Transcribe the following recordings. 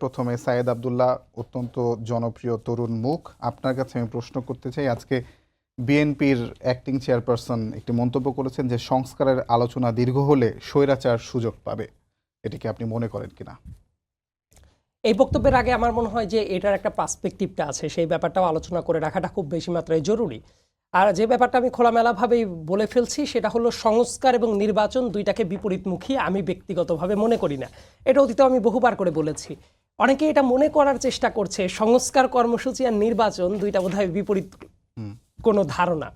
প্রথমে সায়েদ আব্দুল্লাহ অত্যন্ত জনপ্রিয় তরুণ মুখ। আপনার কাছে আমি প্রশ্ন করতে চাই, আজকে বিএনপির অ্যাক্টিং চেয়ারপারসন একটি মন্তব্য করেছেন যে সংস্কারের আলোচনা দীর্ঘ হলে স্বৈরাচার সুযোগ পাবে। এটিকে আপনি মনে করেন কিনা? এই বক্তব্যের আগে আমার মনে হয় যে এটার একটা পার্সপেক্টিভটা আছে, সেই ব্যাপারটাও আলোচনা করে রাখাটা খুব বেশি মাত্রায় জরুরি। আর যে ব্যাপারটা আমি খোলামেলাভাবেই বলে ফেলছি সেটা হলো সংস্কার এবং নির্বাচন দুইটাকে বিপরীতমুখী আমি ব্যক্তিগতভাবে মনে করি না। এটা অতীতে আমি বহুবার করে বলেছি। অনেকে এটা মনে করার চেষ্টা করছে সংস্কার কর্মসূচি আর নির্বাচন দুইটা বোধহয় বিপরীত কোনো ধারণা।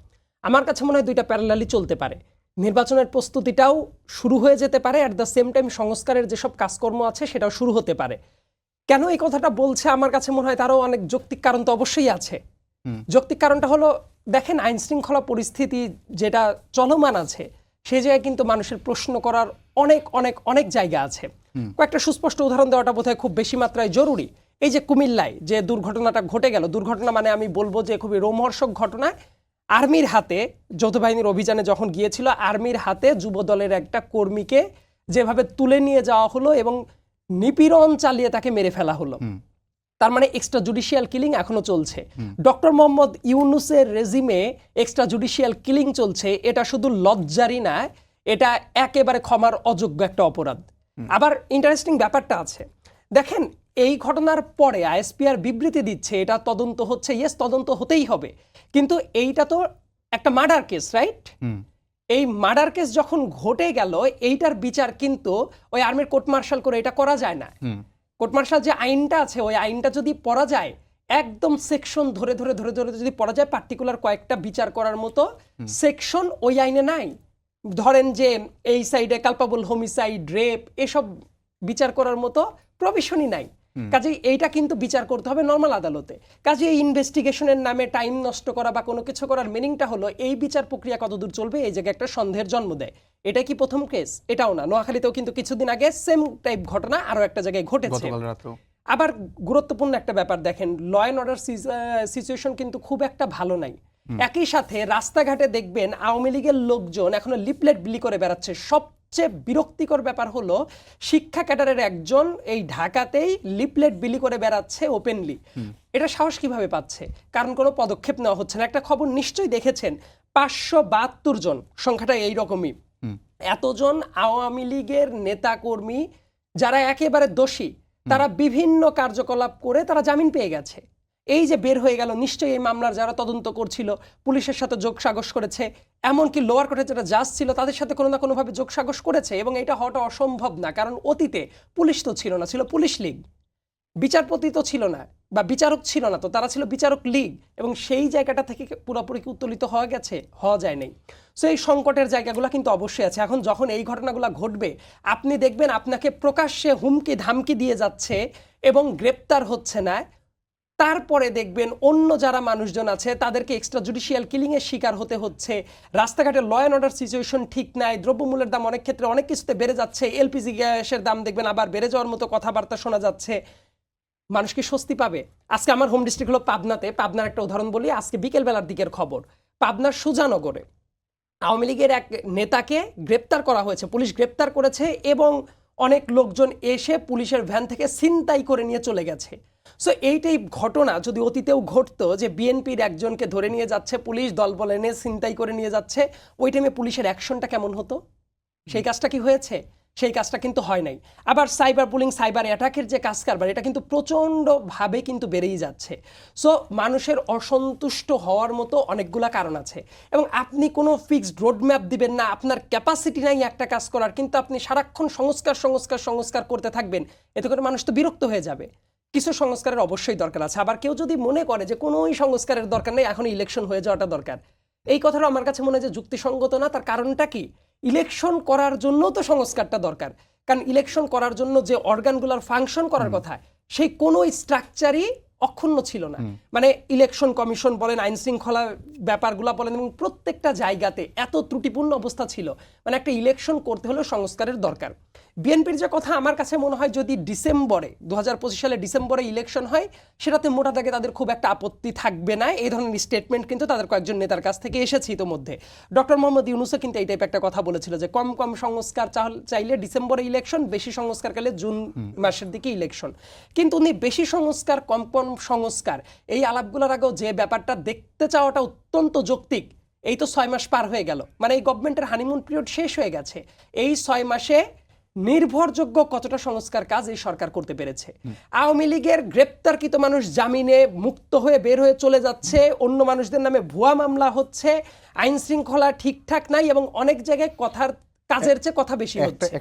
আমার কাছে মনে হয় দুইটা প্যারালালি চলতে পারে। নির্বাচনের প্রস্তুতিটাও শুরু হয়ে যেতে পারে, অ্যাট দ্য সেম টাইম সংস্কারের যেসব কাজকর্ম আছে সেটাও শুরু হতে পারে। কেন এই কথাটা বলছে আমার কাছে মনে হয় তারও অনেক যৌক্তিক কারণ তো অবশ্যই আছে। যৌক্তিক কারণটা হলো, দেখেন আইন শৃঙ্খলা পরিস্থিতি যেটা চলমান আছে সেই জায়গায় কিন্তু মানুষের প্রশ্ন করার অনেক অনেক অনেক জায়গা আছে। কয়েকটা সুস্পষ্ট উদাহরণ দেওয়াটা বোধহয় খুব বেশি মাত্রায় জরুরি। এই যে কুমিল্লায় যে দুর্ঘটনাটা ঘটে গেল, দুর্ঘটনা মানে আমি বলবো যে খুবই রোমহর্ষক ঘটনা। আর্মির হাতে, যৌথ বাহিনীর অভিযানে যখন গিয়েছিল, আর্মির হাতে যুব দলের একটা কর্মীকে যেভাবে তুলে নিয়ে যাওয়া হলো এবং নিপীড়ন চালিয়ে তাকে মেরে ফেলা হলো। তার মানে এক্সট্রা জুডিশিয়াল কিলিং এখনো চলছে। ডক্টর মোহাম্মদ ইউনুসের রেজিমে এক্সট্রা জুডিশিয়াল কিলিং চলছে। এটা শুধু লজ্জারই না, এটা একেবারে ক্ষমার অযোগ্য একটা অপরাধ। আবার ইন্টারেস্টিং ব্যাপারটা আছে, দেখেন এই ঘটনার পরে আইএসপিআর বিবৃতি দিচ্ছে এটা তদন্ত হচ্ছে। ইয়েস, তদন্ত হতেই হবে, কিন্তু এইটা তো একটা মার্ডার কেস, রাইট? এই মার্ডার কেস যখন ঘটে গেল, এইটার বিচার কিন্তু ওই আর্মির কোর্ট মার্শাল করে এটা করা যায় না। কোর্ট মার্শাল যে আইনটা আছে, ওই আইনটা যদি পড়া যায়, একদম সেকশন ধরে ধরে ধরে ধরে যদি পড়া যায়, পার্টিকুলার কয়েকটা বিচার করার মতো সেকশন ওই আইনে নাই। ধরেন যে এই সাইডে কালপাবল হোমিসাইড, রেপ, এসব বিচার করার মতো প্রভিশনই নাই। কাজেই এইটা কিন্তু বিচার করতে হবে নর্মাল আদালতে। কাজে এই ইনভেস্টিগেশনের নামে টাইম নষ্ট করা বা কোনো কিছু করার মিনিংটা হলো এই বিচার প্রক্রিয়া কতদূর চলবে, এই জায়গায় একটা সন্দেহের জন্ম দেয়। এটা কি প্রথম কেস? এটাও না। নোয়াখালীতেও কিন্তু কিছুদিন আগে সেম টাইপ ঘটনা আরো একটা জায়গায় ঘটেছে। আবার গুরুত্বপূর্ণ একটা ব্যাপার দেখেন, ল অ্যান্ড অর্ডার সিচুয়েশন কিন্তু খুব একটা ভালো নাই। একই সাথে রাস্তাঘাটে দেখবেন আওয়ামী লীগের লোকজন এখনো লিফলেট বিলি করে বেড়াচ্ছে। সবচেয়ে বিরক্তিকর ব্যাপার হলো শিক্ষা ক্যাডারের একজন এই ঢাকাতেই লিফলেট বিলি করে বেড়াচ্ছে ওপেনলি। এটা সাহস কিভাবে পাচ্ছে? কারণ কোনো পদক্ষেপ নেওয়া হচ্ছে না। একটা খবর নিশ্চয়ই দেখেছেন, 572 জন, সংখ্যাটা এইরকমই। এতজন আওয়ামী লীগের নেতাকর্মী যারা একেবারে দোষী, তারা বিভিন্ন কার্যকলাপ করে তারা জামিন পেয়ে গেছে। এই যে বের হয়ে গেল, নিশ্চয়ই এই মামলার যারা তদন্ত করছিল পুলিশের সাথে যোগসাজশ করেছে, এমনকি লোয়ার কোর্টের যারা জাজ ছিল তাদের সাথে কোনো না কোনোভাবে যোগসাজশ করেছে। এবং এটা হওয়াটা অসম্ভব না, কারণ অতীতে পুলিশ তো ছিল না, ছিল পুলিশ লীগ। বিচারপতি তো ছিল না বা বিচারক ছিল না, তো তারা ছিল বিচারক লীগ। এবং সেই জায়গাটা থেকে পুরোপুরি উত্তোলিত হওয়া গেছে? হওয়া যায় নাই। সো এই সংকটের জায়গাগুলো কিন্তু অবশ্যই আছে। এখন যখন এই ঘটনাগুলো ঘটবে, আপনি দেখবেন আপনাকে প্রকাশ্যে হুমকি ধামকি দিয়ে যাচ্ছে এবং গ্রেপ্তার হচ্ছে না। তারপরে দেখবেন অন্য যারা মানুষজন আছে তাদেরকে এক্সট্রা জুডিশিয়াল কিলিংয়ের শিকার হতে হচ্ছে। রাস্তাঘাটে ল অ্যান্ড অর্ডার সিচুয়েশন ঠিক নাই, দ্রব্যমূল্যের দাম অনেক ক্ষেত্রে অনেক কিছুতে বেড়ে যাচ্ছে, এলপিজি গ্যাসের দাম দেখবেন আবার বেড়ে যাওয়ার মতো কথাবার্তা শোনা যাচ্ছে। মানুষ কি স্বস্তি পাবে? আজকে আমার হোম ডিস্ট্রিক্ট হলো পাবনাতে। পাবনার একটা উদাহরণ বলি, আজকে বিকেলবেলার দিকের খবর। পাবনার সুজানগরে আওয়ামী লীগের এক নেতাকে গ্রেপ্তার করা হয়েছে, পুলিশ গ্রেপ্তার করেছে এবং অনেক লোকজন এসে পুলিশের ভ্যান থেকে ছিনতাই করে নিয়ে চলে গেছে। সো এইটাই ঘটনা যদি অতীতেও ঘটতো, যে বিএনপির একজনকে ধরে নিয়ে যাচ্ছে পুলিশ, দলবল এনে ছিনতাই করে নিয়ে যাচ্ছে, ওই টাইমে পুলিশের অ্যাকশনটা কেমন হতো? সেই কাজটা কি হয়েছে? সেই কাজটা কিন্তু হয় নাই। আবার সাইবার বুলিং, সাইবার অ্যাটাকের যে কাজ কারবার, এটা কিন্তু প্রচণ্ডভাবে কিন্তু বেড়েই যাচ্ছে। সো মানুষের অসন্তুষ্ট হওয়ার মতো অনেকগুলা কারণ আছে। এবং আপনি কোনো ফিক্সড রোডম্যাপ দিবেন না, আপনার ক্যাপাসিটি নাই একটা কাজ করার, কিন্তু আপনি সারাক্ষণ সংস্কার সংস্কার সংস্কার করতে থাকবেন, এতে করে মানুষ তো বিরক্ত হয়ে যাবে। কিছু সংস্কারের অবশ্যই দরকার আছে। আবার কেউ যদি মনে করে যে কোনোই সংস্কারের দরকার নেই, এখন ইলেকশন হয়ে যাওয়াটা দরকার, এই কথাটা আমার কাছে মনে হয় যে যুক্তিসঙ্গত না। তার কারণটা কি? ইলেকশন করার জন্য তো সংস্কারটা দরকার। কারণ ইলেকশন করার জন্য যে অর্গানগুলোর ফাংশন করার কথা, সেই কোনো স্ট্রাকচারই অক্ষুণ্ণ ছিল না। মানে ইলেকশন কমিশন বলেন, আইন শৃঙ্খলা ব্যাপারগুলো বলেন, এবং প্রত্যেকটা জায়গাতে এত ত্রুটিপূর্ণ অবস্থা ছিল। মানে একটা ইলেকশন করতে হলে সংস্কারের দরকার। বিএনপির যে কথা আমার কাছে মনে হয় যদি ডিসেম্বরে 2025 সালে ডিসেম্বরে ইলেকশন হয় সেটাতে মোটা দাগে তাদের খুব একটা আপত্তি থাকবে না। এই ধরনের স্টেটমেন্ট কিন্তু তাদের কয়েকজন নেতার কাছ থেকে এসেছে ইতোমধ্যে। ডক্টর মোহাম্মদ ইউনূসও কিন্তু এই টাইপ একটা কথা বলেছিল যে কম কম সংস্কার চাইলে ডিসেম্বরে ইলেকশন, বেশি সংস্কার চাইলে জুন মাসের দিকে ইলেকশন। কিন্তু উনি বেশি সংস্কার কম কম সংস্কার এই আলাপগুলোর আগেও যে ব্যাপারটা দেখতে চাওয়াটা অত্যন্ত যৌক্তিক। এই তো 6 মাস পার হয়ে গেল, মানে এই গভর্নমেন্টের হানিমুন পিরিয়ড শেষ হয়ে গেছে। এই 6 মাসে নির্ভরযোগ্য কতটা সংস্কার কাজ এই সরকার করতে পেরেছে? আওয়ামী লীগের গ্রেপ্তারকৃত মানুষ জামিনে মুক্ত হয়ে বের হয়ে চলে যাচ্ছে, অন্য মানুষদের নামে ভুয়া মামলা হচ্ছে, আইন শৃঙ্খলা ঠিকঠাক নাই এবং অনেক জায়গায় কাজের চেয়ে কথা বেশি হচ্ছে।